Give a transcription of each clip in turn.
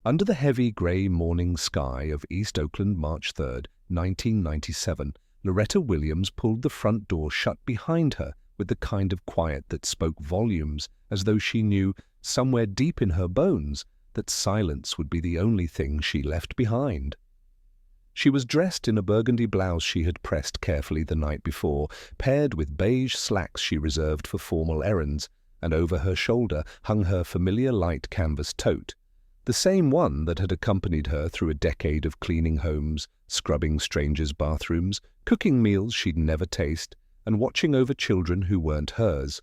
Under the heavy grey morning sky of East Oakland, March 3rd, 1997, Loretta Williams pulled the front door shut behind her with the kind of quiet that spoke volumes, as though she knew, somewhere deep in her bones, that silence would be the only thing she left behind. She was dressed in a burgundy blouse she had pressed carefully the night before, paired with beige slacks she reserved for formal errands, and over her shoulder hung her familiar light canvas tote, the same one that had accompanied her through a decade of cleaning homes, scrubbing strangers' bathrooms, cooking meals she'd never tasted, and watching over children who weren't hers.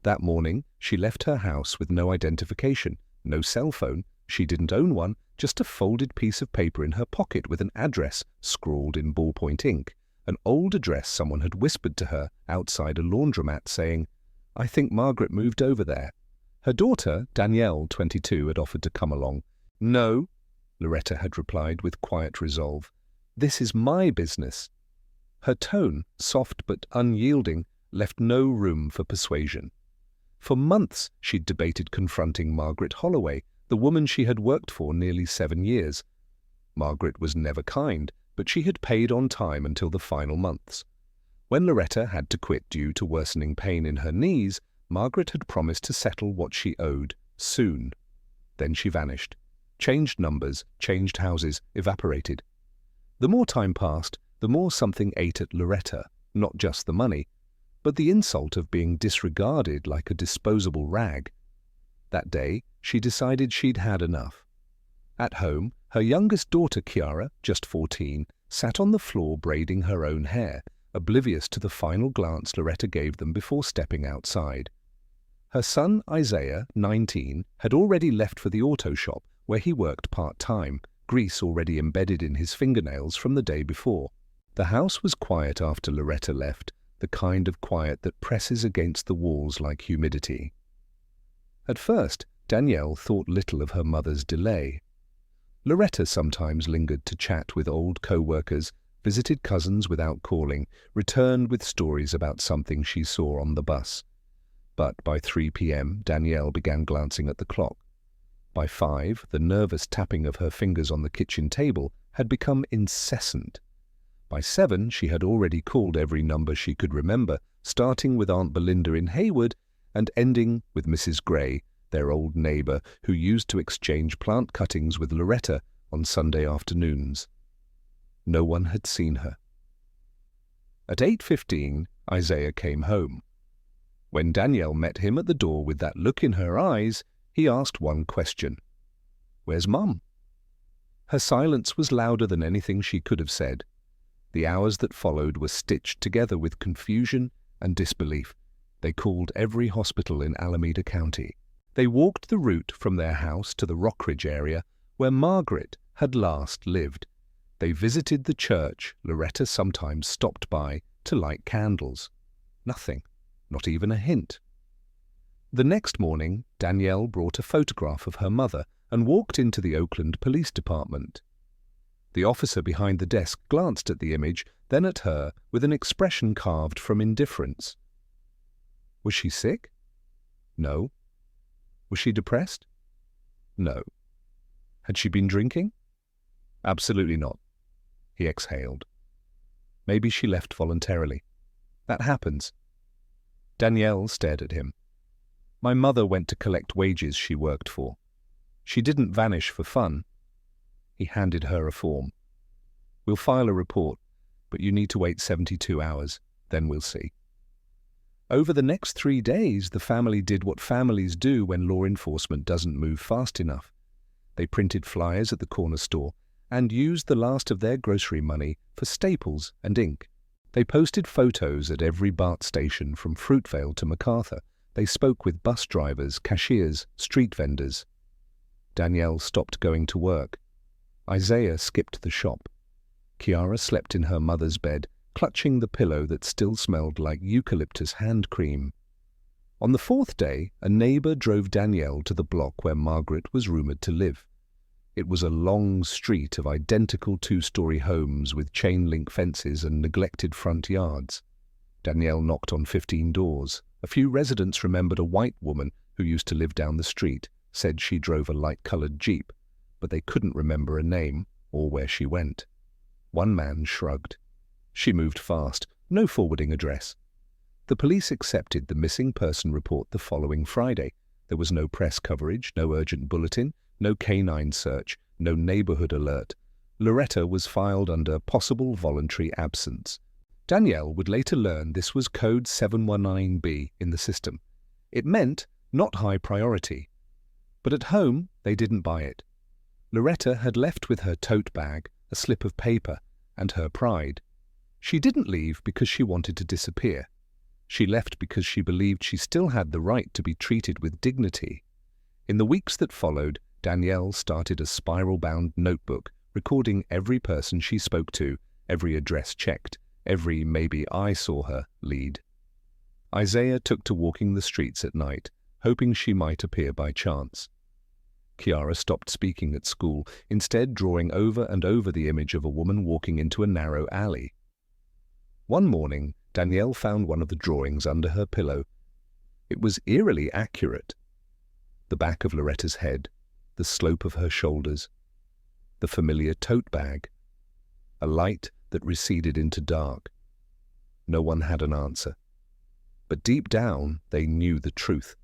That morning, she left her house with no identification, no cell phone, she didn't own one, just a folded piece of paper in her pocket with an address scrawled in ballpoint ink, an old address someone had whispered to her outside a laundromat saying, "I think Margaret moved over there." Her daughter, Danielle, 22, had offered to come along. "No," Loretta had replied with quiet resolve. "This is my business." Her tone, soft but unyielding, left no room for persuasion. For months she'd debated confronting Margaret Holloway, the woman she had worked for nearly 7 years. Margaret was never kind, but she had paid on time until the final months. When Loretta had to quit due to worsening pain in her knees, Margaret had promised to settle what she owed, soon. Then she vanished. Changed numbers, changed houses, evaporated. The more time passed, the more something ate at Loretta, not just the money, but the insult of being disregarded like a disposable rag. That day, she decided she'd had enough. At home, her youngest daughter, Kiara, just 14, sat on the floor braiding her own hair, oblivious to the final glance Loretta gave them before stepping outside. Her son, Isaiah, 19, had already left for the auto shop, where he worked part-time, grease already embedded in his fingernails from the day before. The house was quiet after Loretta left, the kind of quiet that presses against the walls like humidity. At first, Danielle thought little of her mother's delay. Loretta sometimes lingered to chat with old co-workers, visited cousins without calling, returned with stories about something she saw on the bus. But by 3 p.m., Danielle began glancing at the clock. By 5, the nervous tapping of her fingers on the kitchen table had become incessant. By 7, she had already called every number she could remember, starting with Aunt Belinda in Hayward and ending with Mrs. Gray, their old neighbor who used to exchange plant cuttings with Loretta on Sunday afternoons. No one had seen her. At 8:15, Isaiah came home. When Danielle met him at the door with that look in her eyes, he asked one question. "Where's Mum?" Her silence was louder than anything she could have said. The hours that followed were stitched together with confusion and disbelief. They called every hospital in Alameda County. They walked the route from their house to the Rockridge area where Margaret had last lived. They visited the church Loretta sometimes stopped by to light candles. Nothing, not even a hint. The next morning, Danielle brought a photograph of her mother and walked into the Oakland Police Department. The officer behind the desk glanced at the image, then at her with an expression carved from indifference. Was she sick? No. Was she depressed? No. Had she been drinking? Absolutely not. He exhaled. Maybe she left voluntarily. That happens. Danielle stared at him. My mother went to collect wages she worked for. She didn't vanish for fun. He handed her a form. We'll file a report, but you need to wait 72 hours, then we'll see. Over the next 3 days, the family did what families do when law enforcement doesn't move fast enough. They printed flyers at the corner store and used the last of their grocery money for staples and ink. They posted photos at every BART station from Fruitvale to MacArthur. They spoke with bus drivers, cashiers, street vendors. Danielle stopped going to work. Isaiah skipped the shop. Kiara slept in her mother's bed, clutching the pillow that still smelled like eucalyptus hand cream. On the 4th day, a neighbor drove Danielle to the block where Margaret was rumored to live. It was a long street of identical 2-story homes with chain-link fences and neglected front yards. Danielle knocked on 15 doors. A few residents remembered a white woman who used to live down the street, said she drove a light-colored Jeep. but they couldn't remember a name or where she went. One man shrugged. She moved fast, no forwarding address. The police accepted the missing person report the following Friday. There was no press coverage, no urgent bulletin, no canine search, no neighborhood alert. Loretta was filed under possible voluntary absence. Danielle would later learn this was code 719B in the system. It meant not high priority. But at home, they didn't buy it. Loretta had left with her tote bag, a slip of paper, and her pride. She didn't leave because she wanted to disappear. She left because she believed she still had the right to be treated with dignity. In the weeks that followed, Danielle started a spiral-bound notebook, recording every person she spoke to, every address checked, every maybe I saw her lead. Isaiah took to walking the streets at night, hoping she might appear by chance. Kiara stopped speaking at school, instead drawing over and over the image of a woman walking into a narrow alley. One morning, Danielle found one of the drawings under her pillow. It was eerily accurate. The back of Loretta's head, the slope of her shoulders, the familiar tote bag, a light that receded into dark. No one had an answer. But deep down, they knew the truth.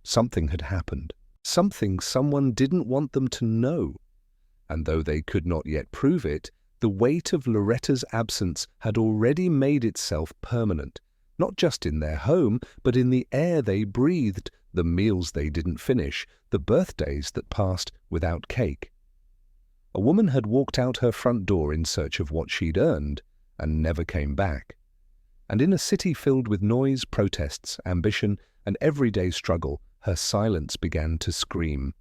Something had happened. Something someone didn't want them to know. And though they could not yet prove it, the weight of Loretta's absence had already made itself permanent, not just in their home, but in the air they breathed, the meals they didn't finish, the birthdays that passed without cake. A woman had walked out her front door in search of what she'd earned, and never came back. And in a city filled with noise, protests, ambition, and everyday struggle, her silence began to scream.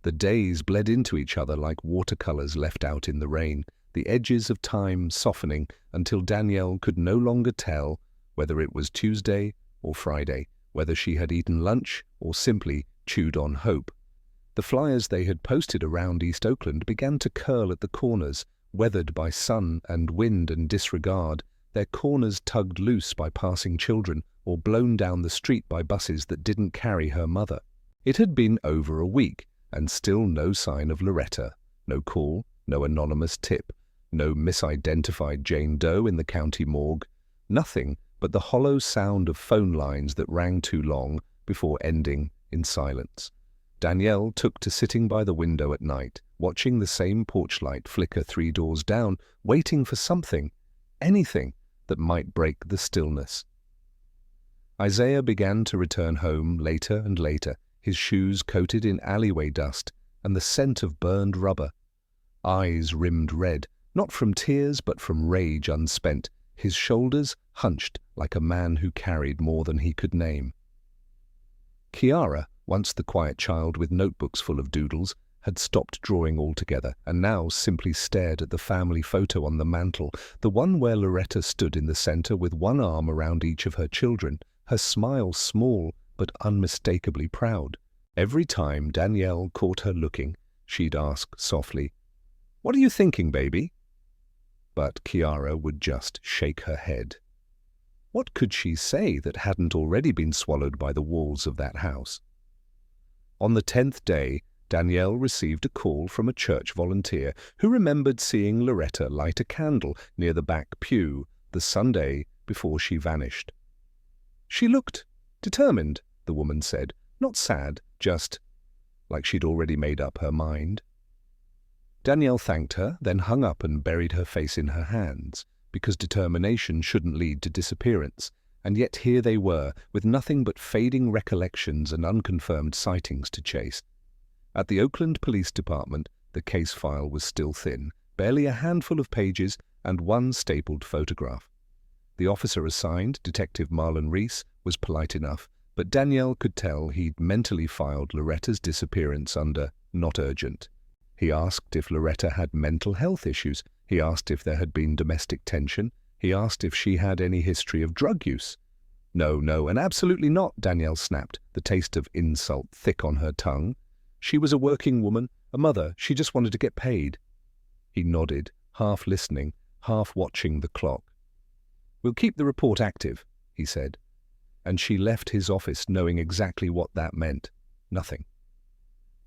The days bled into each other like watercolors left out in the rain, the edges of time softening until Danielle could no longer tell whether it was Tuesday or Friday, whether she had eaten lunch or simply chewed on hope. The flyers they had posted around East Oakland began to curl at the corners, weathered by sun and wind and disregard, their corners tugged loose by passing children or blown down the street by buses that didn't carry her mother. It had been over a week, and still no sign of Loretta, no call, no anonymous tip, no misidentified Jane Doe in the county morgue, nothing but the hollow sound of phone lines that rang too long before ending in silence. Danielle took to sitting by the window at night, watching the same porch light flicker 3 doors down, waiting for something, anything, that might break the stillness. Isaiah began to return home later and later, his shoes coated in alleyway dust and the scent of burned rubber. Eyes rimmed red, not from tears but from rage unspent, his shoulders hunched like a man who carried more than he could name. Kiara, once the quiet child with notebooks full of doodles, had stopped drawing altogether and now simply stared at the family photo on the mantel, the one where Loretta stood in the center with one arm around each of her children, her smile small but unmistakably proud. Every time Danielle caught her looking, she'd ask softly, "What are you thinking, baby?" But Kiara would just shake her head. What could she say that hadn't already been swallowed by the walls of that house? On the 10th day, Danielle received a call from a church volunteer who remembered seeing Loretta light a candle near the back pew the Sunday before she vanished. She looked determined, the woman said, not sad, just like she'd already made up her mind. Danielle thanked her, then hung up and buried her face in her hands, because determination shouldn't lead to disappearance, and yet here they were, with nothing but fading recollections and unconfirmed sightings to chase. At the Oakland Police Department, the case file was still thin, barely a handful of pages and one stapled photograph. The officer assigned, Detective Marlon Reese, was polite enough, but Danielle could tell he'd mentally filed Loretta's disappearance under not urgent. He asked if Loretta had mental health issues. He asked if there had been domestic tension. He asked if she had any history of drug use. No, and absolutely not, Danielle snapped, the taste of insult thick on her tongue. She was a working woman, a mother, she just wanted to get paid. He nodded, half listening, half watching the clock. "We'll keep the report active," he said. And she left his office knowing exactly what that meant. Nothing.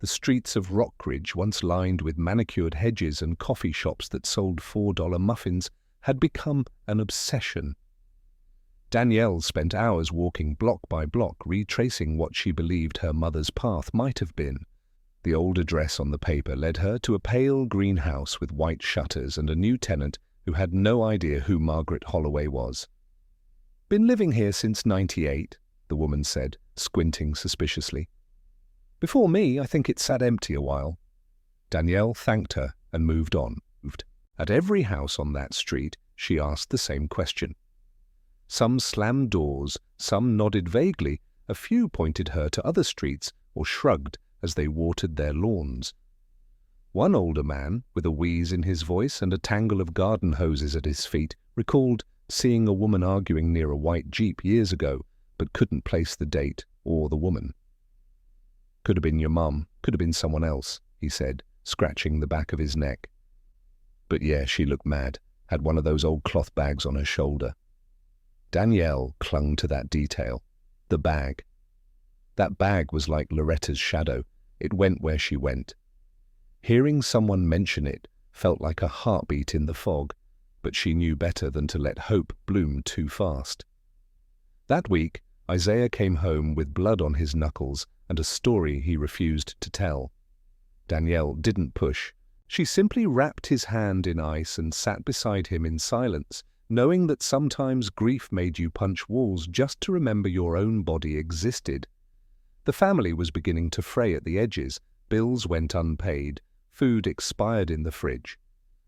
The streets of Rockridge, once lined with manicured hedges and coffee shops that sold $4 muffins, had become an obsession. Danielle spent hours walking block by block, retracing what she believed her mother's path might have been. The old address on the paper led her to a pale green house with white shutters and a new tenant who had no idea who Margaret Holloway was. "Been living here since '98, the woman said, squinting suspiciously. "Before me, I think it sat empty a while." Danielle thanked her and moved on. At every house on that street, she asked the same question. Some slammed doors, some nodded vaguely, a few pointed her to other streets or shrugged as they watered their lawns. One older man, with a wheeze in his voice and a tangle of garden hoses at his feet, recalled seeing a woman arguing near a white Jeep years ago, but couldn't place the date or the woman. "Could have been your mum, could have been someone else," he said, scratching the back of his neck. "But yeah, she looked mad, had one of those old cloth bags on her shoulder." Danielle clung to that detail. The bag. That bag was like Loretta's shadow. It went where she went. Hearing someone mention it felt like a heartbeat in the fog, but she knew better than to let hope bloom too fast. That week, Isaiah came home with blood on his knuckles and a story he refused to tell. Danielle didn't push. She simply wrapped his hand in ice and sat beside him in silence, knowing that sometimes grief made you punch walls just to remember your own body existed. The family was beginning to fray at the edges, bills went unpaid, food expired in the fridge.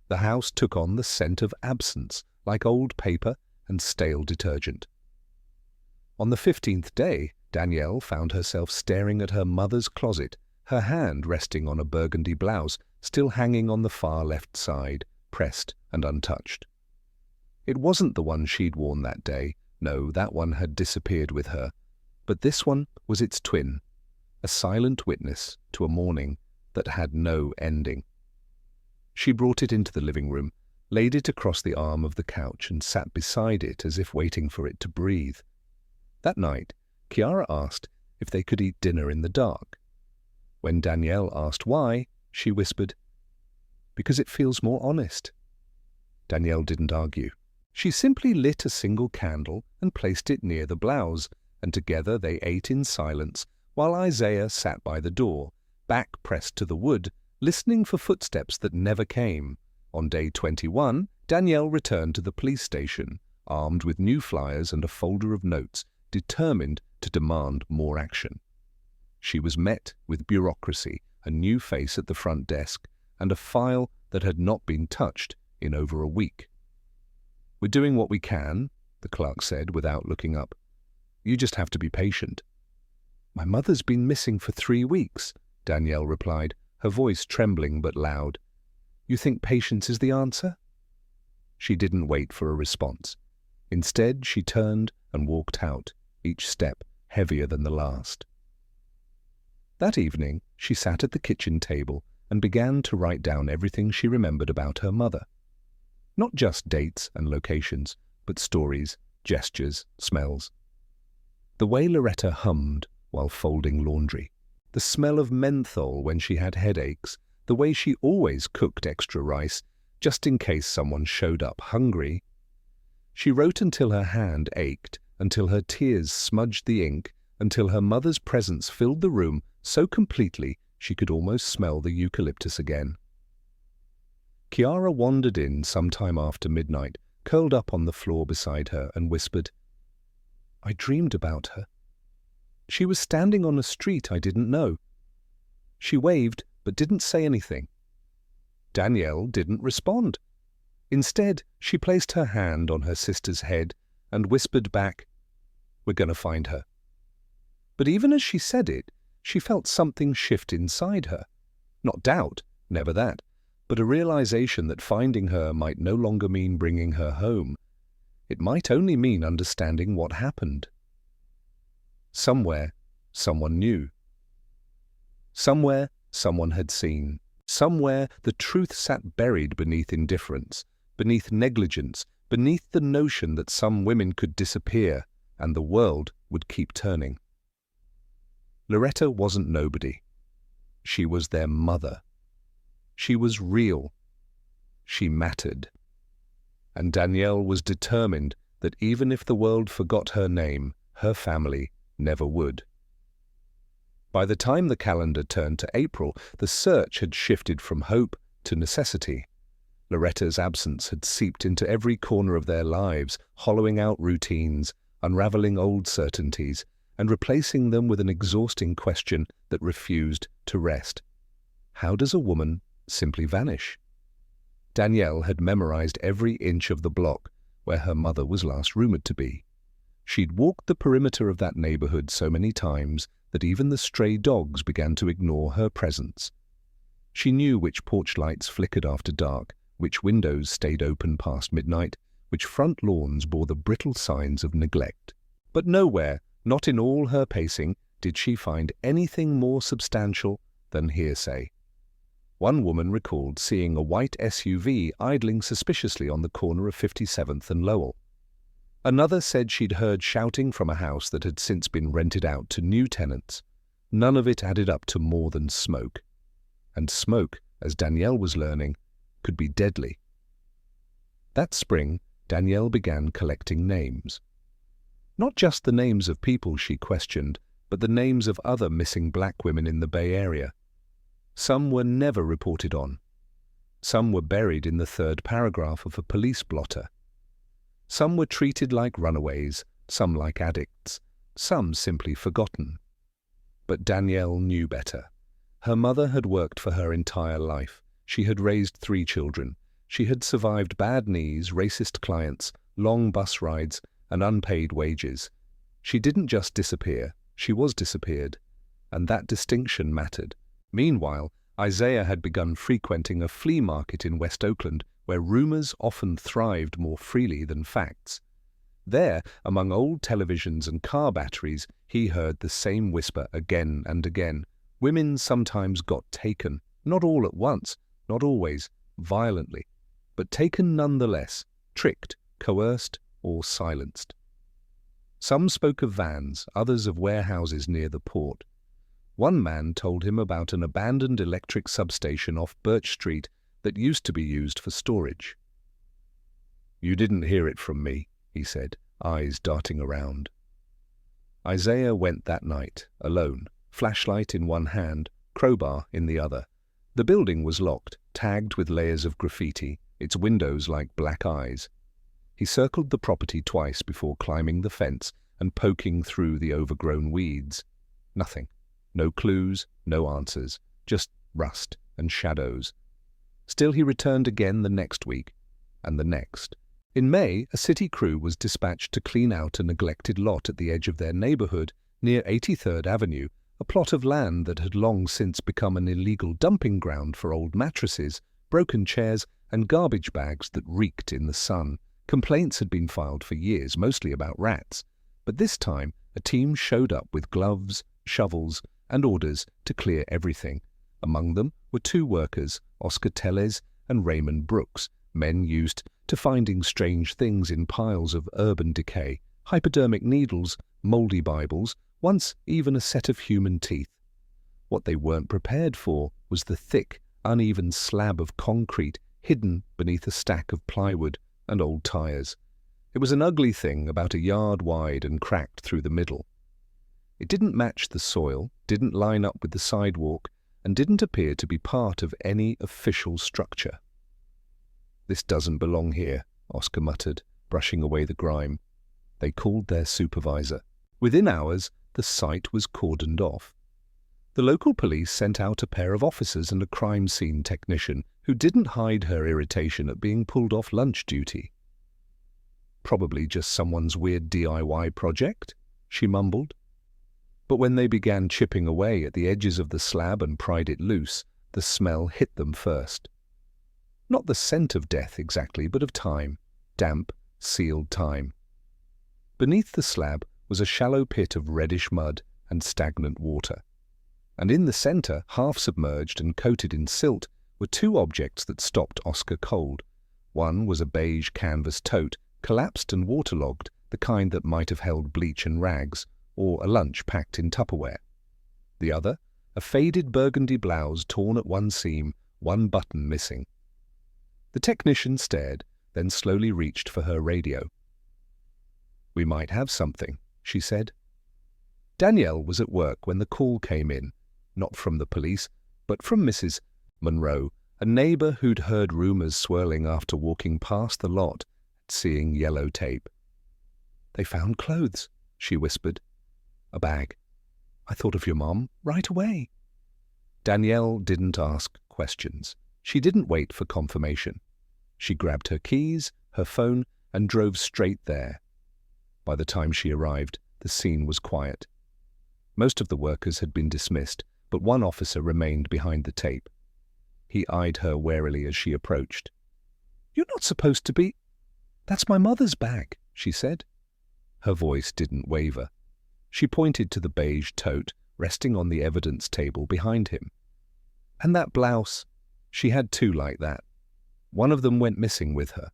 The house took on the scent of absence, like old paper and stale detergent. On the 15th day, Danielle found herself staring at her mother's closet, her hand resting on a burgundy blouse still hanging on the far left side, pressed and untouched. It wasn't the one she'd worn that day. No, that one had disappeared with her. But this one was its twin, a silent witness to a morning that had no ending. She brought it into the living room, laid it across the arm of the couch and sat beside it as if waiting for it to breathe. That night, Chiara asked if they could eat dinner in the dark. When Danielle asked why, she whispered, "Because it feels more honest." Danielle didn't argue. She simply lit a single candle and placed it near the blouse, and together they ate in silence while Isaiah sat by the door, back pressed to the wood, listening for footsteps that never came. On day 21, Danielle returned to the police station, armed with new flyers and a folder of notes, determined to demand more action. She was met with bureaucracy, a new face at the front desk, and a file that had not been touched in over a week. "We're doing what we can," the clerk said without looking up. "You just have to be patient." "My mother's been missing for 3 weeks, Danielle replied, her voice trembling but loud. "You think patience is the answer?" She didn't wait for a response. Instead, she turned and walked out, each step heavier than the last. That evening, she sat at the kitchen table and began to write down everything she remembered about her mother. Not just dates and locations, but stories, gestures, smells. The way Loretta hummed while folding laundry, the smell of menthol when she had headaches, the way she always cooked extra rice just in case someone showed up hungry. She wrote until her hand ached, until her tears smudged the ink, until her mother's presence filled the room so completely she could almost smell the eucalyptus again. Chiara wandered in sometime after midnight, curled up on the floor beside her, and whispered, "I dreamed about her. She was standing on a street I didn't know. She waved but didn't say anything." Danielle didn't respond. Instead, she placed her hand on her sister's head and whispered back, "We're going to find her." But even as she said it, she felt something shift inside her. Not doubt, never that, but a realization that finding her might no longer mean bringing her home. It might only mean understanding what happened. Somewhere, someone knew. Somewhere, someone had seen. Somewhere, the truth sat buried beneath indifference, beneath negligence, beneath the notion that some women could disappear and the world would keep turning. Loretta wasn't nobody. She was their mother. She was real. She mattered. And Danielle was determined that even if the world forgot her name, her family never would. By the time the calendar turned to April, the search had shifted from hope to necessity. Loretta's absence had seeped into every corner of their lives, hollowing out routines, unraveling old certainties, and replacing them with an exhausting question that refused to rest. How does a woman simply vanish? Danielle had memorized every inch of the block where her mother was last rumored to be. She'd walked the perimeter of that neighborhood so many times that even the stray dogs began to ignore her presence. She knew which porch lights flickered after dark, which windows stayed open past midnight, which front lawns bore the brittle signs of neglect. But nowhere, not in all her pacing, did she find anything more substantial than hearsay. One woman recalled seeing a white SUV idling suspiciously on the corner of 57th and Lowell. Another said she'd heard shouting from a house that had since been rented out to new tenants. None of it added up to more than smoke. And smoke, as Danielle was learning, could be deadly. That spring, Danielle began collecting names. Not just the names of people she questioned, but the names of other missing black women in the Bay Area. Some were never reported on. Some were buried in the third paragraph of a police blotter. Some were treated like runaways, some like addicts, some simply forgotten. But Danielle knew better. Her mother had worked for her entire life. She had raised 3 children. She had survived bad knees, racist clients, long bus rides, and unpaid wages. She didn't just disappear, she was disappeared. And that distinction mattered. Meanwhile, Isaiah had begun frequenting a flea market in West Oakland, where rumors often thrived more freely than facts. There, among old televisions and car batteries, he heard the same whisper again and again. Women sometimes got taken, not all at once, not always, violently, but taken nonetheless, tricked, coerced, or silenced. Some spoke of vans, others of warehouses near the port. One man told him about an abandoned electric substation off Birch Street that used to be used for storage. "You didn't hear it from me," he said, eyes darting around. Isaiah went that night, alone, flashlight in one hand, crowbar in the other. The building was locked, tagged with layers of graffiti, its windows like black eyes. He circled the property twice before climbing the fence and poking through the overgrown weeds. Nothing. No clues, no answers, just rust and shadows. Still he returned again the next week, and the next. In May, a city crew was dispatched to clean out a neglected lot at the edge of their neighborhood near 83rd Avenue, a plot of land that had long since become an illegal dumping ground for old mattresses, broken chairs, and garbage bags that reeked in the sun. Complaints had been filed for years, mostly about rats, but this time a team showed up with gloves, shovels, and orders to clear everything. Among them were 2 workers, Oscar Tellez and Raymond Brooks, men used to finding strange things in piles of urban decay, hypodermic needles, moldy Bibles, once even a set of human teeth. What they weren't prepared for was the thick, uneven slab of concrete hidden beneath a stack of plywood and old tires. It was an ugly thing about a yard wide and cracked through the middle. It didn't match the soil, didn't line up with the sidewalk, and didn't appear to be part of any official structure. "This doesn't belong here," Oscar muttered, brushing away the grime. They called their supervisor. Within hours, the site was cordoned off. The local police sent out a pair of officers and a crime scene technician who didn't hide her irritation at being pulled off lunch duty. "Probably just someone's weird DIY project," she mumbled. But when they began chipping away at the edges of the slab and pried it loose, the smell hit them first. Not the scent of death exactly, but of time, damp, sealed time. Beneath the slab was a shallow pit of reddish mud and stagnant water. And in the center, half submerged and coated in silt, were 2 objects that stopped Oscar cold. One was a beige canvas tote, collapsed and waterlogged, the kind that might have held bleach and rags, or a lunch packed in Tupperware. The other, a faded burgundy blouse torn at one seam, one button missing. The technician stared, then slowly reached for her radio. "We might have something," she said. Danielle was at work when the call came in, not from the police, but from Mrs. Monroe, a neighbor who'd heard rumors swirling after walking past the lot, seeing yellow tape. "They found clothes," she whispered. "A bag. I thought of your mom right away." Danielle didn't ask questions. She didn't wait for confirmation. She grabbed her keys, her phone, and drove straight there. By the time she arrived, the scene was quiet. Most of the workers had been dismissed, but one officer remained behind the tape. He eyed her warily as she approached. "You're not supposed to be—" "That's my mother's bag," she said. Her voice didn't waver. She pointed to the beige tote resting on the evidence table behind him. "And that blouse. She had two like that. One of them went missing with her."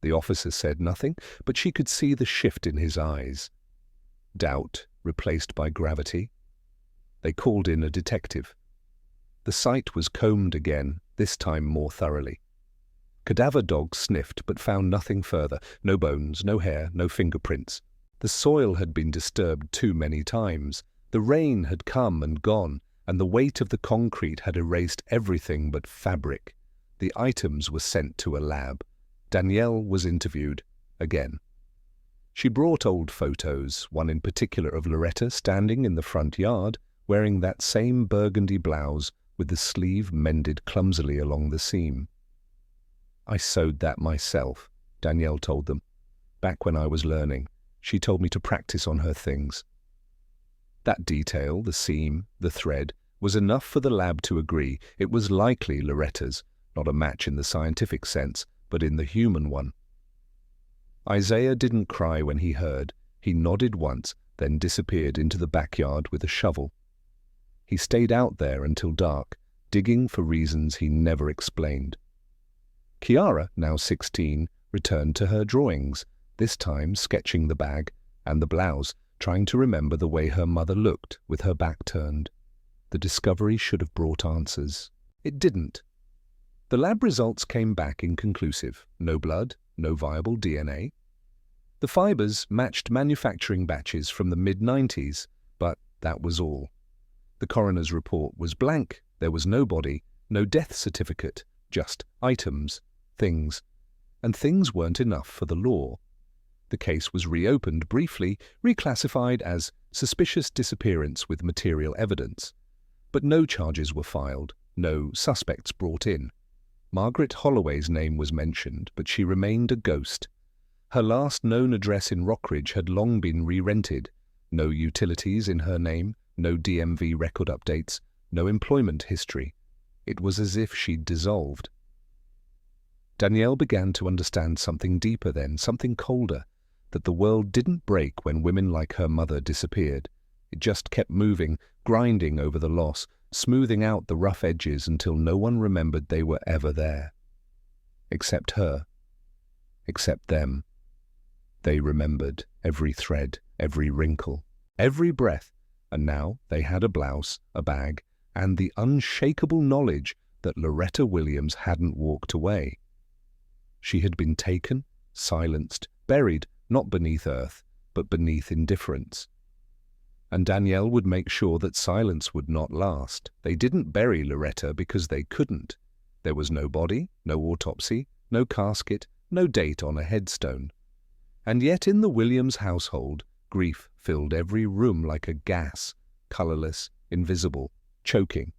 The officer said nothing, but she could see the shift in his eyes. Doubt replaced by gravity. They called in a detective. The site was combed again, this time more thoroughly. Cadaver dogs sniffed but found nothing further. No bones, no hair, no fingerprints. The soil had been disturbed too many times. The rain had come and gone, and the weight of the concrete had erased everything but fabric. The items were sent to a lab. Danielle was interviewed again. She brought old photos, one in particular of Loretta standing in the front yard, wearing that same burgundy blouse with the sleeve mended clumsily along the seam. "I sewed that myself," Danielle told them. "Back when I was learning, she told me to practice on her things." That detail, the seam, the thread, was enough for the lab to agree it was likely Loretta's, not a match in the scientific sense, but in the human one. Isaiah didn't cry when he heard. He nodded once, then disappeared into the backyard with a shovel. He stayed out there until dark, digging for reasons he never explained. Kiara, now 16, returned to her drawings, this time sketching the bag and the blouse, trying to remember the way her mother looked with her back turned. The discovery should have brought answers. It didn't. The lab results came back inconclusive. No blood, no viable DNA. The fibers matched manufacturing batches from the mid-90s, but that was all. The coroner's report was blank. There was no body, no death certificate, just items, things. And things weren't enough for the law. The case was reopened briefly, reclassified as suspicious disappearance with material evidence. But no charges were filed, no suspects brought in. Margaret Holloway's name was mentioned, but she remained a ghost. Her last known address in Rockridge had long been re-rented. No utilities in her name, no DMV record updates, no employment history. It was as if she'd dissolved. Danielle began to understand something deeper then, something colder, that the world didn't break when women like her mother disappeared. It just kept moving, grinding over the loss, smoothing out the rough edges until no one remembered they were ever there. Except her. Except them. They remembered every thread, every wrinkle, every breath, and now they had a blouse, a bag, and the unshakable knowledge that Loretta Williams hadn't walked away. She had been taken, silenced, buried, not beneath earth, but beneath indifference. And Danielle would make sure that silence would not last. They didn't bury Loretta because they couldn't. There was no body, no autopsy, no casket, no date on a headstone. And yet in the Williams household, grief filled every room like a gas, colorless, invisible, choking.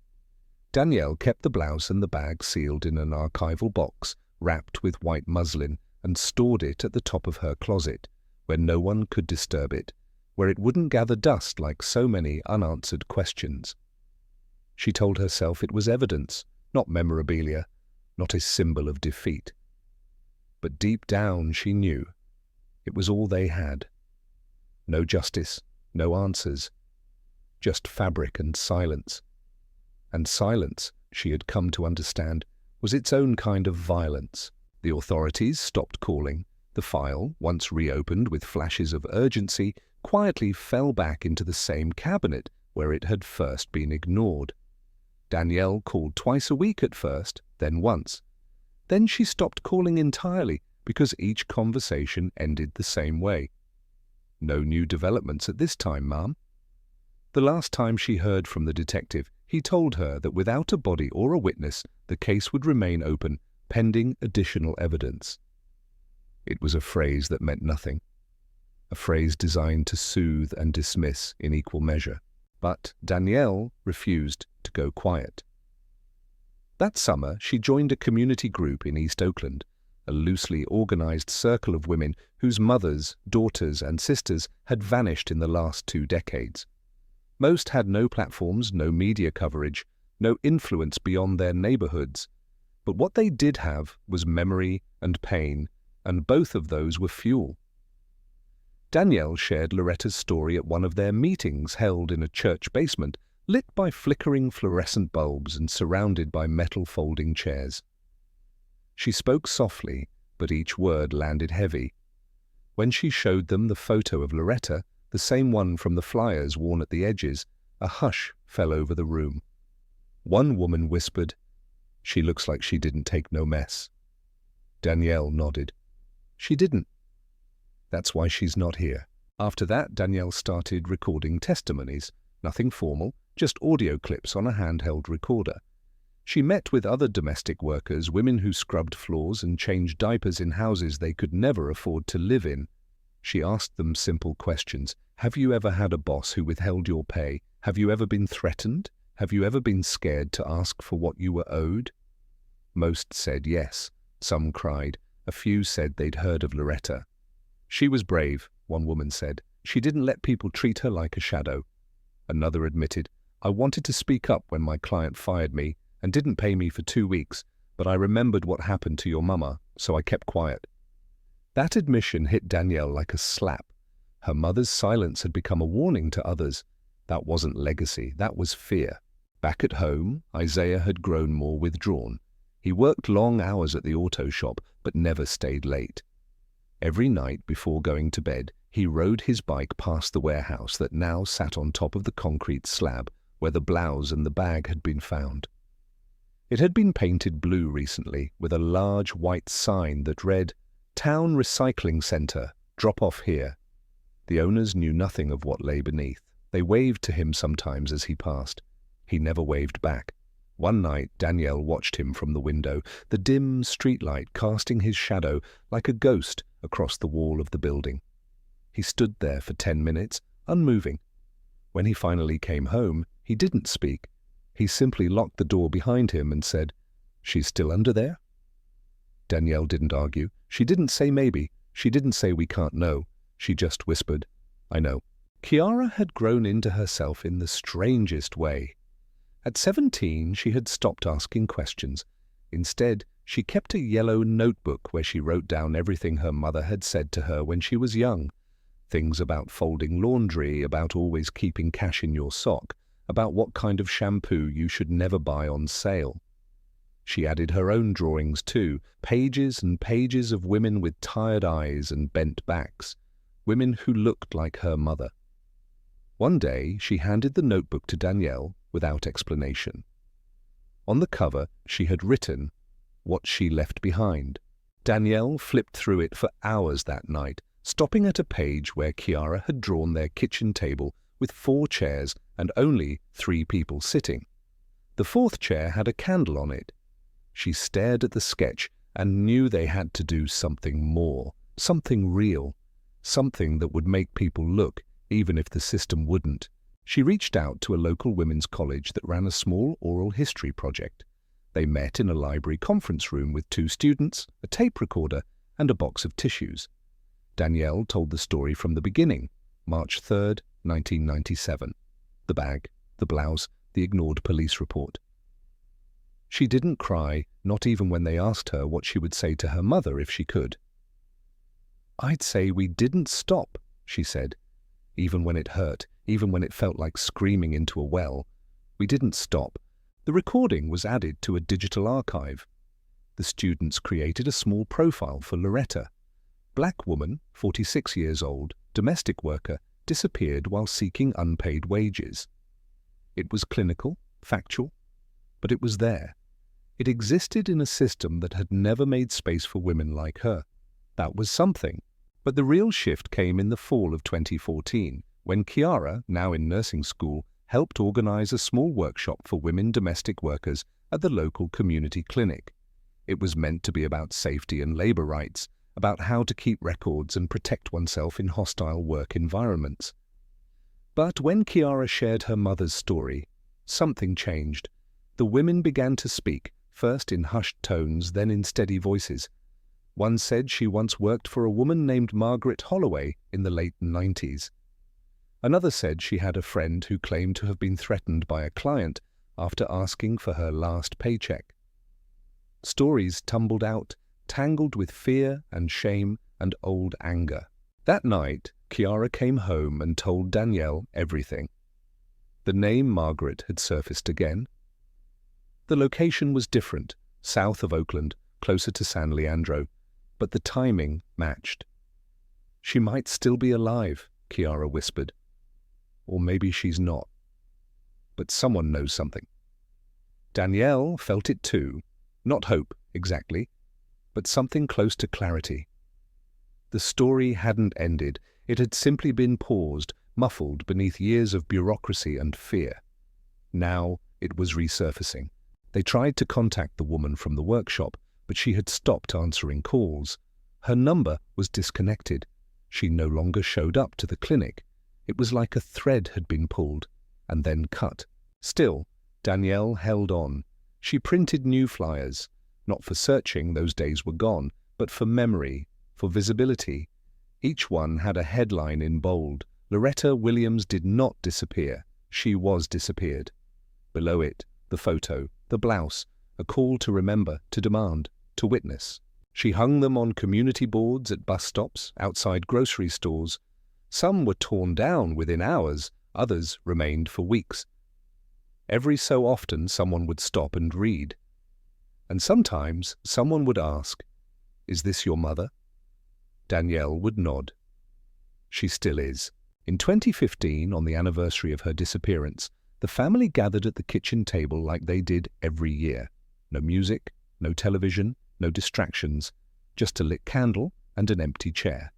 Danielle kept the blouse and the bag sealed in an archival box, wrapped with white muslin, and stored it at the top of her closet, where no one could disturb it, where it wouldn't gather dust like so many unanswered questions. She told herself it was evidence, not memorabilia, not a symbol of defeat. But deep down she knew it was all they had. No justice, no answers, just fabric and silence. And silence, she had come to understand, was its own kind of violence. The authorities stopped calling. The file, once reopened with flashes of urgency, quietly fell back into the same cabinet where it had first been ignored. Danielle called twice a week at first, then once. Then she stopped calling entirely because each conversation ended the same way. "No new developments at this time, ma'am." The last time she heard from the detective, he told her that without a body or a witness, the case would remain open, pending additional evidence. It was a phrase that meant nothing, a phrase designed to soothe and dismiss in equal measure. But Danielle refused to go quiet. That summer, she joined a community group in East Oakland, a loosely organized circle of women whose mothers, daughters, and sisters had vanished in the last 2 decades. Most had no platforms, no media coverage, no influence beyond their neighborhoods. But what they did have was memory and pain, and both of those were fuel. Danielle shared Loretta's story at one of their meetings held in a church basement, lit by flickering fluorescent bulbs and surrounded by metal folding chairs. She spoke softly, but each word landed heavy. When she showed them the photo of Loretta, the same one from the flyers worn at the edges, a hush fell over the room. One woman whispered, "She looks like she didn't take no mess." Danielle nodded. "She didn't. That's why she's not here." After that, Danielle started recording testimonies. Nothing formal, just audio clips on a handheld recorder. She met with other domestic workers, women who scrubbed floors and changed diapers in houses they could never afford to live in. She asked them simple questions. Have you ever had a boss who withheld your pay? Have you ever been threatened? Have you ever been scared to ask for what you were owed? Most said yes. Some cried. A few said they'd heard of Loretta. "She was brave," one woman said. "She didn't let people treat her like a shadow." Another admitted, "I wanted to speak up when my client fired me and didn't pay me for 2 weeks, but I remembered what happened to your mama, so I kept quiet." That admission hit Danielle like a slap. Her mother's silence had become a warning to others. That wasn't legacy, that was fear. Back at home, Isaiah had grown more withdrawn. He worked long hours at the auto shop, but never stayed late. Every night before going to bed, he rode his bike past the warehouse that now sat on top of the concrete slab where the blouse and the bag had been found. It had been painted blue recently with a large white sign that read, "Town Recycling Center, drop off here." The owners knew nothing of what lay beneath. They waved to him sometimes as he passed. He never waved back. One night, Danielle watched him from the window, the dim streetlight casting his shadow like a ghost across the wall of the building. He stood there for 10 minutes, unmoving. When he finally came home, he didn't speak. He simply locked the door behind him and said, "She's still under there?" Danielle didn't argue. She didn't say maybe. She didn't say we can't know. She just whispered, "I know." Kiara had grown into herself in the strangest way. At 17, she had stopped asking questions. Instead, she kept a yellow notebook where she wrote down everything her mother had said to her when she was young. Things about folding laundry, about always keeping cash in your sock, about what kind of shampoo you should never buy on sale. She added her own drawings too, pages and pages of women with tired eyes and bent backs, women who looked like her mother. One day, she handed the notebook to Danielle without explanation. On the cover, she had written, "What she left behind." Danielle flipped through it for hours that night, stopping at a page where Kiara had drawn their kitchen table with 4 chairs and only 3 people sitting. The 4th chair had a candle on it. She stared at the sketch and knew they had to do something more, something real, something that would make people look, even if the system wouldn't. She reached out to a local women's college that ran a small oral history project. They met in a library conference room with 2 students, a tape recorder, and a box of tissues. Danielle told the story from the beginning, March 3rd, 1997. The bag, the blouse, the ignored police report. She didn't cry, not even when they asked her what she would say to her mother if she could. "I'd say we didn't stop," she said. "Even when it hurt, even when it felt like screaming into a well. We didn't stop." The recording was added to a digital archive. The students created a small profile for Loretta. Black woman, 46 years old, domestic worker, disappeared while seeking unpaid wages. It was clinical, factual, but it was there. It existed in a system that had never made space for women like her. That was something. But the real shift came in the fall of 2014, when Chiara, now in nursing school, helped organize a small workshop for women domestic workers at the local community clinic. It was meant to be about safety and labor rights, about how to keep records and protect oneself in hostile work environments. But when Chiara shared her mother's story, something changed. The women began to speak, first in hushed tones, then in steady voices. One said she once worked for a woman named Margaret Holloway in the late 90s. Another said she had a friend who claimed to have been threatened by a client after asking for her last paycheck. Stories tumbled out, tangled with fear and shame and old anger. That night, Chiara came home and told Danielle everything. The name Margaret had surfaced again. The location was different, south of Oakland, closer to San Leandro, but the timing matched. She might still be alive, Chiara whispered. Or maybe she's not. But someone knows something. Danielle felt it too. Not hope, exactly, but something close to clarity. The story hadn't ended. It had simply been paused, muffled beneath years of bureaucracy and fear. Now it was resurfacing. They tried to contact the woman from the workshop, but she had stopped answering calls. Her number was disconnected. She no longer showed up to the clinic. It was like a thread had been pulled and then cut. Still, Danielle held on. She printed new flyers, not for searching, those days were gone, but for memory, for visibility. Each one had a headline in bold. Loretta Williams did not disappear. She was disappeared. Below it, the photo, the blouse, a call to remember, to demand, to witness. She hung them on community boards at bus stops, outside grocery stores. Some were torn down within hours, others remained for weeks. Every so often someone would stop and read. And sometimes someone would ask, "Is this your mother?" Danielle would nod. She still is. In 2015, on the anniversary of her disappearance, the family gathered at the kitchen table like they did every year. No music, no television, no distractions, just a lit candle and an empty chair.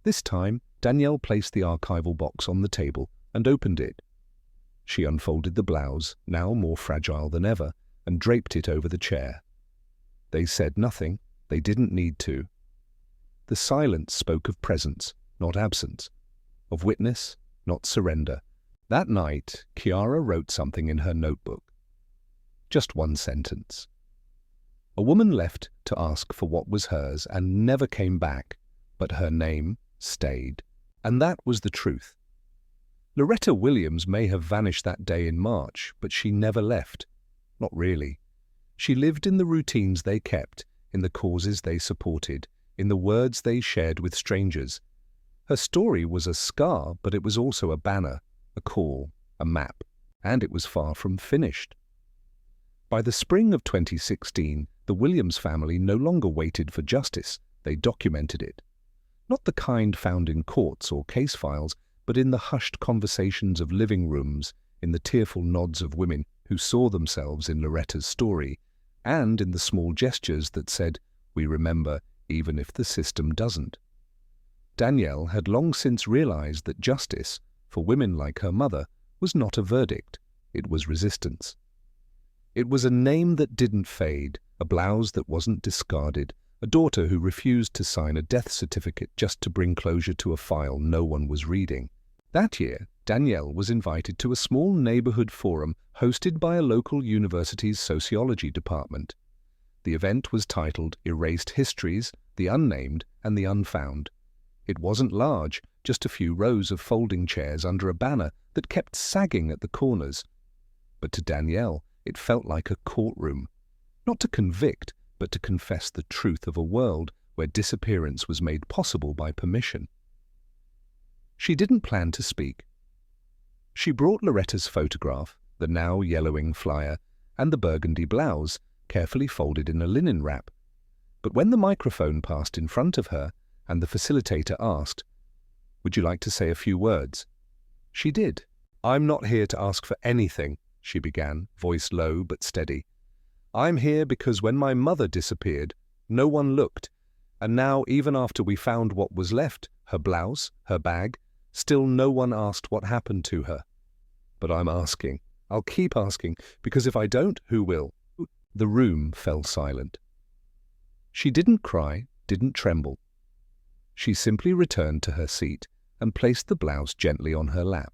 This time, Danielle placed the archival box on the table and opened it. She unfolded the blouse, now more fragile than ever, and draped it over the chair. They said nothing. They didn't need to. The silence spoke of presence, not absence, of witness, not surrender. That night, Chiara wrote something in her notebook. Just one sentence. A woman left to ask for what was hers and never came back, but her name stayed. And that was the truth. Loretta Williams may have vanished that day in March, but she never left. Not really. She lived in the routines they kept, in the causes they supported, in the words they shared with strangers. Her story was a scar, but it was also a banner, a call, a map, and it was far from finished. By the spring of 2016, the Williams family no longer waited for justice. They documented it. Not the kind found in courts or case files, but in the hushed conversations of living rooms, in the tearful nods of women who saw themselves in Loretta's story, and in the small gestures that said, "We remember, even if the system doesn't." Danielle had long since realized that justice, for women like her mother, was not a verdict. It was resistance. It was a name that didn't fade, a blouse that wasn't discarded, a daughter who refused to sign a death certificate just to bring closure to a file no one was reading. That year, Danielle was invited to a small neighborhood forum hosted by a local university's sociology department. The event was titled Erased Histories, the Unnamed and the Unfound. It wasn't large, just a few rows of folding chairs under a banner that kept sagging at the corners. But to Danielle, it felt like a courtroom. Not to convict, but to confess the truth of a world where disappearance was made possible by permission. She didn't plan to speak. She brought Loretta's photograph, the now yellowing flyer, and the burgundy blouse, carefully folded in a linen wrap. But when the microphone passed in front of her, and the facilitator asked, "Would you like to say a few words?" She did. "I'm not here to ask for anything," she began, voice low but steady. "I'm here because when my mother disappeared, no one looked, and now even after we found what was left, her blouse, her bag, still no one asked what happened to her. But I'm asking. I'll keep asking, because if I don't, who will?" The room fell silent. She didn't cry, didn't tremble. She simply returned to her seat and placed the blouse gently on her lap.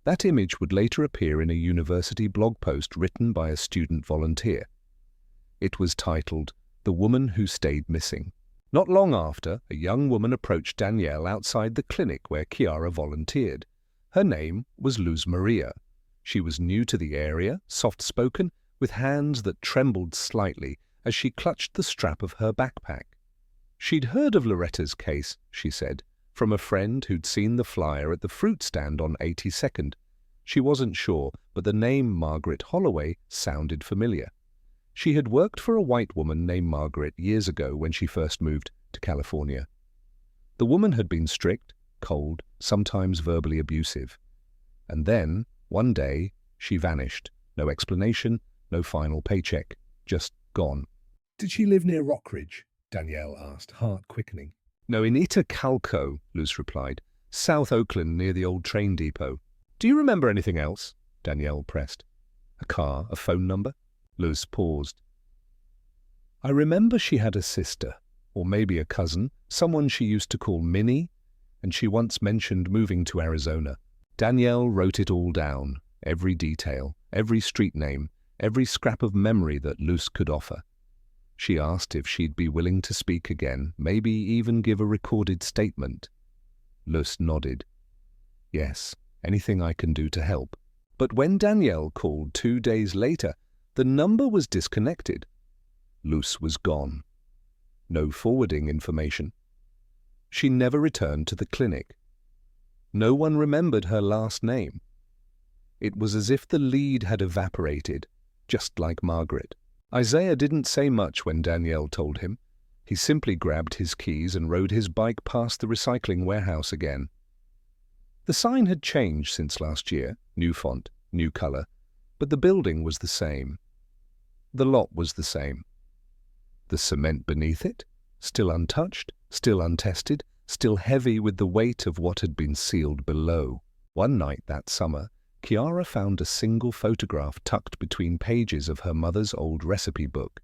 That image would later appear in a university blog post written by a student volunteer. It was titled, "The Woman Who Stayed Missing." Not long after, a young woman approached Danielle outside the clinic where Chiara volunteered. Her name was Luz Maria. She was new to the area, soft-spoken, with hands that trembled slightly as she clutched the strap of her backpack. She'd heard of Loretta's case, she said, from a friend who'd seen the flyer at the fruit stand on 82nd. She wasn't sure, but the name Margaret Holloway sounded familiar. She had worked for a white woman named Margaret years ago when she first moved to California. The woman had been strict, cold, sometimes verbally abusive. And then, one day, she vanished. No explanation, no final paycheck, just gone. "Did she live near Rockridge?" Danielle asked, heart quickening. "No, in Itacalco," Luz replied. "South Oakland, near the old train depot." "Do you remember anything else?" Danielle pressed. "A car, a phone number?" Luz paused. "I remember she had a sister, or maybe a cousin, someone she used to call Minnie, and she once mentioned moving to Arizona." Danielle wrote it all down, every detail, every street name, every scrap of memory that Luz could offer. She asked if she'd be willing to speak again, maybe even give a recorded statement. Luz nodded. "Yes, anything I can do to help." But when Danielle called 2 days later, the number was disconnected. Luz was gone. No forwarding information. She never returned to the clinic. No one remembered her last name. It was as if the lead had evaporated, just like Margaret. Isaiah didn't say much when Danielle told him. He simply grabbed his keys and rode his bike past the recycling warehouse again. The sign had changed since last year, new font, new color, but the building was the same. The lot was the same. The cement beneath it, still untouched, still untested, still heavy with the weight of what had been sealed below. One night that summer, Chiara found a single photograph tucked between pages of her mother's old recipe book.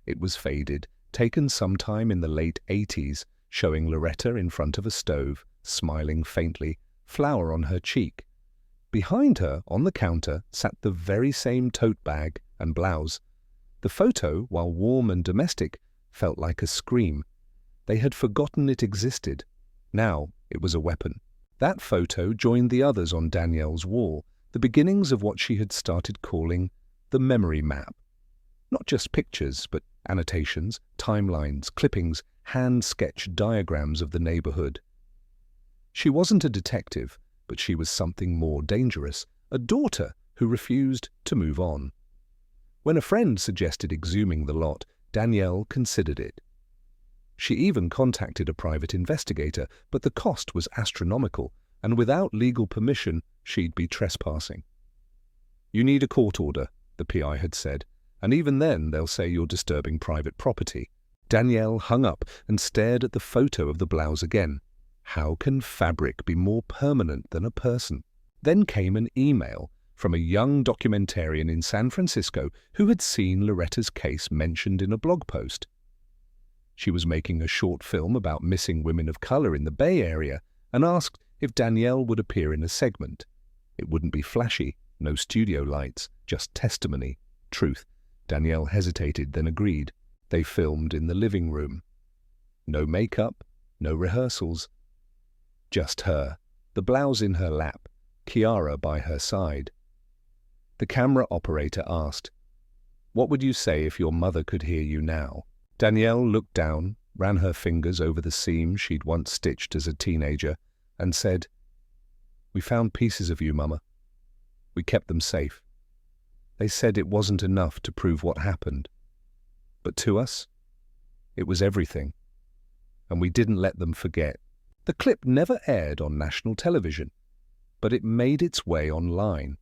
It was faded, taken sometime in the late 80s, showing Loretta in front of a stove, smiling faintly, flour on her cheek. Behind her, on the counter, sat the very same tote bag and blouse. The photo, while warm and domestic, felt like a scream. They had forgotten it existed. Now it was a weapon. That photo joined the others on Danielle's wall, the beginnings of what she had started calling the memory map. Not just pictures, but annotations, timelines, clippings, hand-sketched diagrams of the neighborhood. She wasn't a detective, but she was something more dangerous, a daughter who refused to move on. When a friend suggested exhuming the lot, Danielle considered it. She even contacted a private investigator, but the cost was astronomical, and without legal permission, she'd be trespassing. "You need a court order," the PI had said, "and even then they'll say you're disturbing private property." Danielle hung up and stared at the photo of the blouse again. How can fabric be more permanent than a person? Then came an email from a young documentarian in San Francisco who had seen Loretta's case mentioned in a blog post. She was making a short film about missing women of color in the Bay Area and asked if Danielle would appear in a segment. It wouldn't be flashy, no studio lights, just testimony, truth. Danielle hesitated, then agreed. They filmed in the living room. No makeup, no rehearsals. Just her, the blouse in her lap, Chiara by her side. The camera operator asked, "What would you say if your mother could hear you now?" Danielle looked down, ran her fingers over the seam she'd once stitched as a teenager, and said, "We found pieces of you, Mama. We kept them safe. They said it wasn't enough to prove what happened. But to us, it was everything. And we didn't let them forget." The clip never aired on national television, but it made its way online.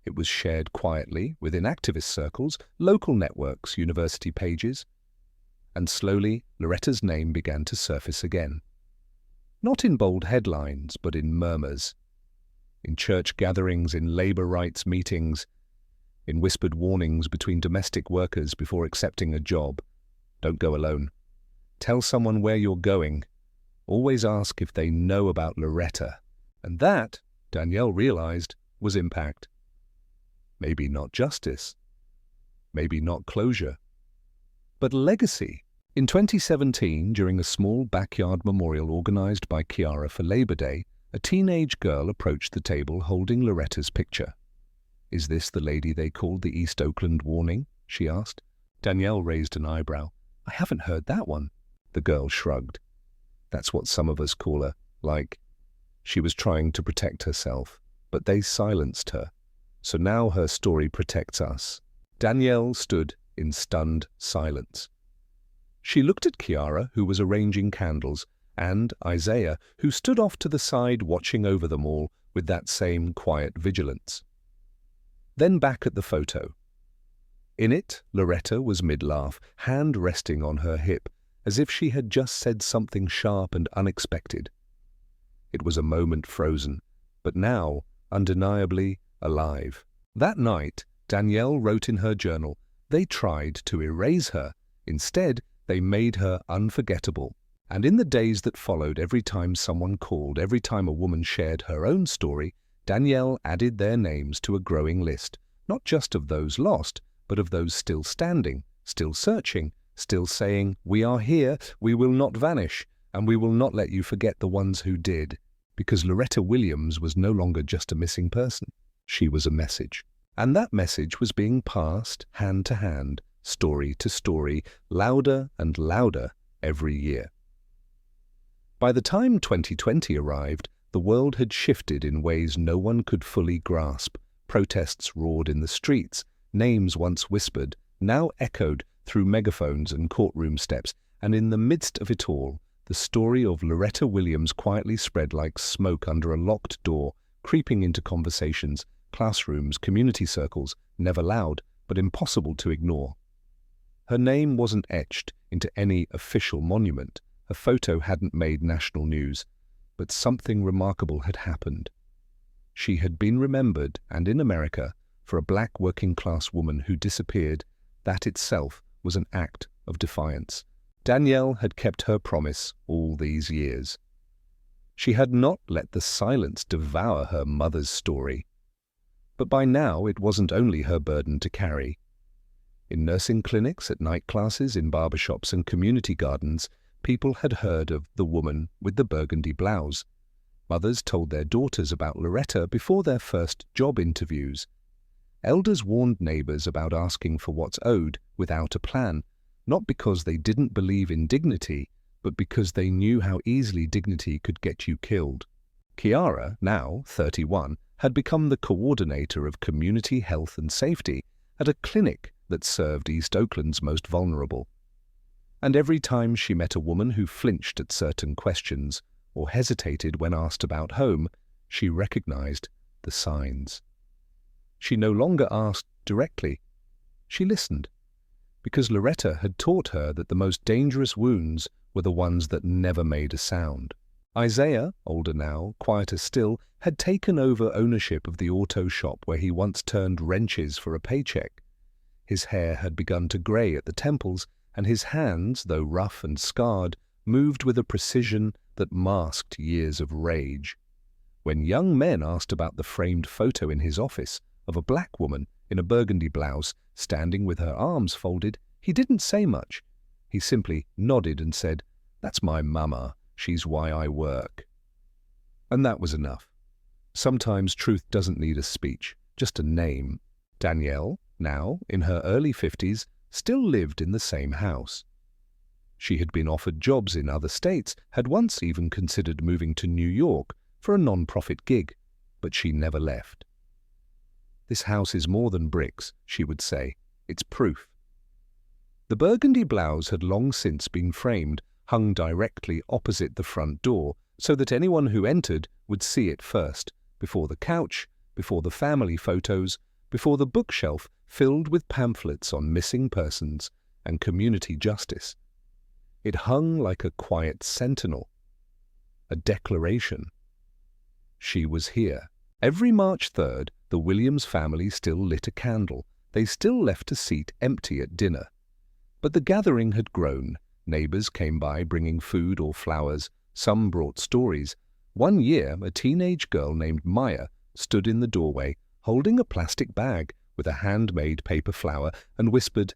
It was shared quietly within activist circles, local networks, university pages, and slowly Loretta's name began to surface again. Not in bold headlines, but in murmurs, in church gatherings, in labor rights meetings, in whispered warnings between domestic workers before accepting a job. Don't go alone. Tell someone where you're going. Always ask if they know about Loretta. And that, Danielle realized, was impact. Maybe not justice. Maybe not closure. But legacy. In 2017, during a small backyard memorial organized by Kiara for Labor Day, a teenage girl approached the table holding Loretta's picture. "Is this the lady they called the East Oakland warning?" she asked. Danielle raised an eyebrow. "I haven't heard that one." The girl shrugged. "That's what some of us call her, like she was trying to protect herself, but they silenced her. So now her story protects us." Danielle stood in stunned silence. She looked at Kiara, who was arranging candles, and Isaiah, who stood off to the side watching over them all with that same quiet vigilance. Then back at the photo. In it, Loretta was mid-laugh, hand resting on her hip, as if she had just said something sharp and unexpected. It was a moment frozen, but now, undeniably, alive. That night, Danielle wrote in her journal, they tried to erase her. Instead, they made her unforgettable. And in the days that followed, every time someone called, every time a woman shared her own story, Danielle added their names to a growing list, not just of those lost, but of those still standing, still searching, still saying, "We are here, we will not vanish, and we will not let you forget the ones who did." Because Loretta Williams was no longer just a missing person. She was a message. And that message was being passed hand to hand, story to story, louder and louder every year. By the time 2020 arrived, the world had shifted in ways no one could fully grasp. Protests roared in the streets, names once whispered, now echoed through megaphones and courtroom steps, and in the midst of it all, the story of Loretta Williams quietly spread like smoke under a locked door, creeping into conversations, classrooms, community circles, never loud, but impossible to ignore. Her name wasn't etched into any official monument. Her photo hadn't made national news, but something remarkable had happened. She had been remembered, and in America, for a black working-class woman who disappeared. That itself was an act of defiance. Danielle had kept her promise all these years. She had not let the silence devour her mother's story. But by now it wasn't only her burden to carry. In nursing clinics, at night classes, in barbershops and community gardens, people had heard of the woman with the burgundy blouse. Mothers told their daughters about Loretta before their first job interviews. Elders warned neighbors about asking for what's owed without a plan, not because they didn't believe in dignity, but because they knew how easily dignity could get you killed. Kiara, now 31, had become the coordinator of community health and safety at a clinic that served East Oakland's most vulnerable. And every time she met a woman who flinched at certain questions or hesitated when asked about home, she recognized the signs. She no longer asked directly. She listened, because Loretta had taught her that the most dangerous wounds were the ones that never made a sound. Isaiah, older now, quieter still, had taken over ownership of the auto shop where he once turned wrenches for a paycheck. His hair had begun to gray at the temples, and his hands, though rough and scarred, moved with a precision that masked years of rage. When young men asked about the framed photo in his office of a black woman in a burgundy blouse standing with her arms folded, he didn't say much. He simply nodded and said, "That's my mama. She's why I work." And that was enough. Sometimes truth doesn't need a speech, just a name. Danielle, now in her early 50s, still lived in the same house. She had been offered jobs in other states, had once even considered moving to New York for a non-profit gig, but she never left. "This house is more than bricks," she would say. "It's proof." The burgundy blouse had long since been framed, hung directly opposite the front door, so that anyone who entered would see it first, before the couch, before the family photos, before the bookshelf filled with pamphlets on missing persons and community justice. It hung like a quiet sentinel, a declaration. She was here. Every March 3rd, the Williams family still lit a candle. They still left a seat empty at dinner. But the gathering had grown. Neighbors came by bringing food or flowers. Some brought stories. One year, a teenage girl named Maya stood in the doorway, holding a plastic bag with a handmade paper flower, and whispered,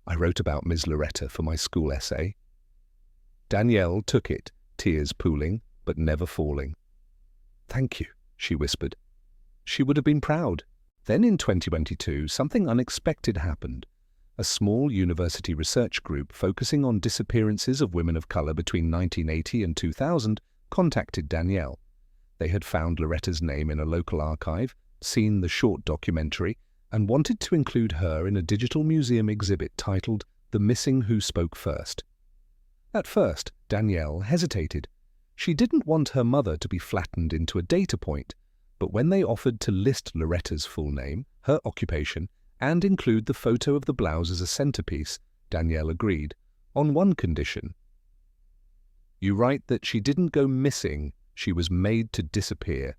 "I wrote about Ms. Loretta for my school essay." Danielle took it, tears pooling, but never falling. "Thank you," she whispered. She would have been proud. Then in 2022, something unexpected happened. A small university research group focusing on disappearances of women of color between 1980 and 2000 contacted Danielle. They had found Loretta's name in a local archive, seen the short documentary, and wanted to include her in a digital museum exhibit titled "The Missing Who Spoke First." At first, Danielle hesitated. She didn't want her mother to be flattened into a data point, but when they offered to list Loretta's full name, her occupation, and include the photo of the blouse as a centerpiece, Danielle agreed, on one condition. "You write that she didn't go missing, she was made to disappear."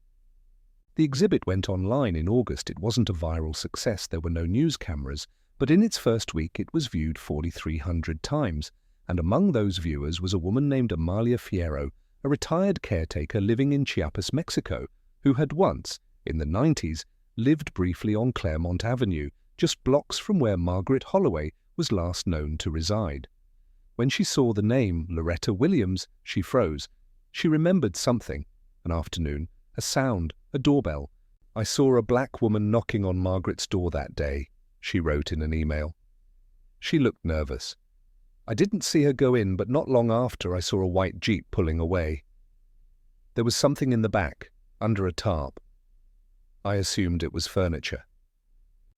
The exhibit went online in August. It wasn't a viral success, there were no news cameras, but in its first week it was viewed 4,300 times, and among those viewers was a woman named Amalia Fierro, a retired caretaker living in Chiapas, Mexico, who had once, in the 90s, lived briefly on Claremont Avenue, just blocks from where Margaret Holloway was last known to reside. When she saw the name Loretta Williams, she froze. She remembered something, an afternoon, a sound, a doorbell. "I saw a black woman knocking on Margaret's door that day," she wrote in an email. She looked nervous. "I didn't see her go in, but not long after I saw a white Jeep pulling away. There was something in the back, under a tarp. I assumed it was furniture."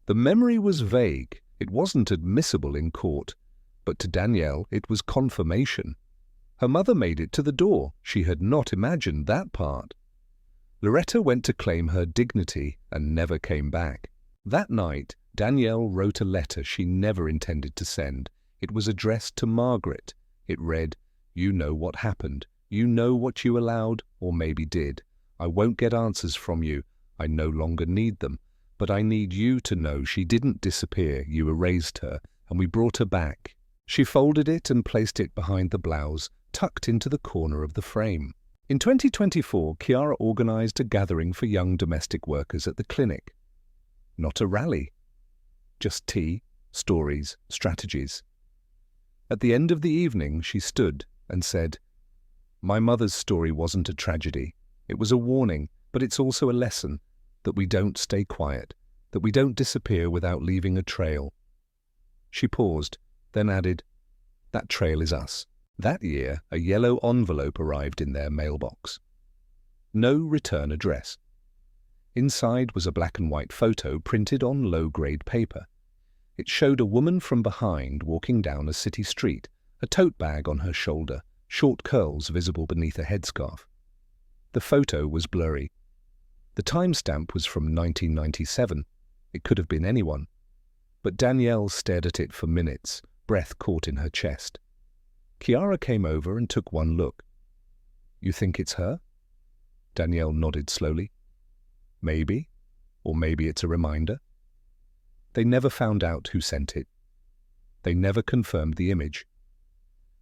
The memory was vague. It wasn't admissible in court, but to Danielle it was confirmation. Her mother made it to the door. She had not imagined that part. Loretta went to claim her dignity and never came back. That night, Danielle wrote a letter she never intended to send. It was addressed to Margaret. It read, "You know what happened. You know what you allowed or maybe did. I won't get answers from you. I no longer need them. But I need you to know she didn't disappear. You erased her, and we brought her back." She folded it and placed it behind the blouse, tucked into the corner of the frame. In 2024, Chiara organized a gathering for young domestic workers at the clinic. Not a rally, just tea, stories, strategies. At the end of the evening, she stood and said, "My mother's story wasn't a tragedy. It was a warning, but it's also a lesson that we don't stay quiet, that we don't disappear without leaving a trail." She paused, then added, "That trail is us." That year, a yellow envelope arrived in their mailbox. No return address. Inside was a black and white photo printed on low-grade paper. It showed a woman from behind walking down a city street, a tote bag on her shoulder, short curls visible beneath a headscarf. The photo was blurry. The timestamp was from 1997. It could have been anyone. But Danielle stared at it for minutes, breath caught in her chest. Chiara came over and took one look. "You think it's her?" Danielle nodded slowly. "Maybe. Or maybe it's a reminder." They never found out who sent it. They never confirmed the image.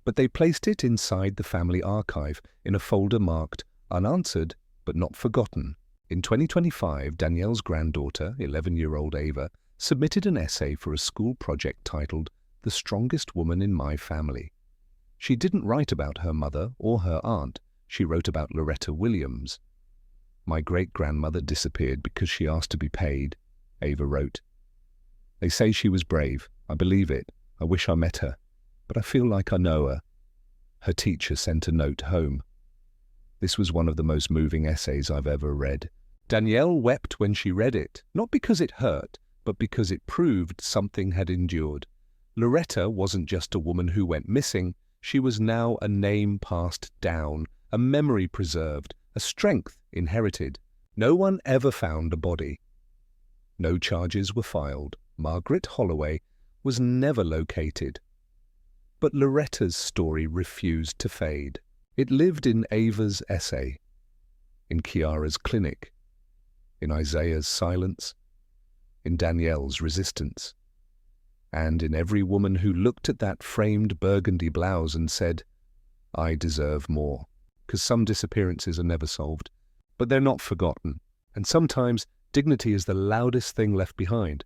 But they placed it inside the family archive in a folder marked "Unanswered but Not Forgotten." In 2025, Danielle's granddaughter, 11-year-old Ava, submitted an essay for a school project titled "The Strongest Woman in My Family." She didn't write about her mother or her aunt. She wrote about Loretta Williams. "My great-grandmother disappeared because she asked to be paid," Ava wrote. "They say she was brave. I believe it. I wish I met her. But I feel like I know her." Her teacher sent a note home. This was one of the most moving essays I've ever read. Danielle wept when she read it, not because it hurt, but because it proved something had endured. Loretta wasn't just a woman who went missing. She was now a name passed down, a memory preserved, a strength inherited. No one ever found a body. No charges were filed. Margaret Holloway was never located. But Loretta's story refused to fade. It lived in Ava's essay, in Chiara's clinic, in Isaiah's silence, in Danielle's resistance, and in every woman who looked at that framed burgundy blouse and said, "I deserve more." Because some disappearances are never solved, but they're not forgotten, and sometimes dignity is the loudest thing left behind.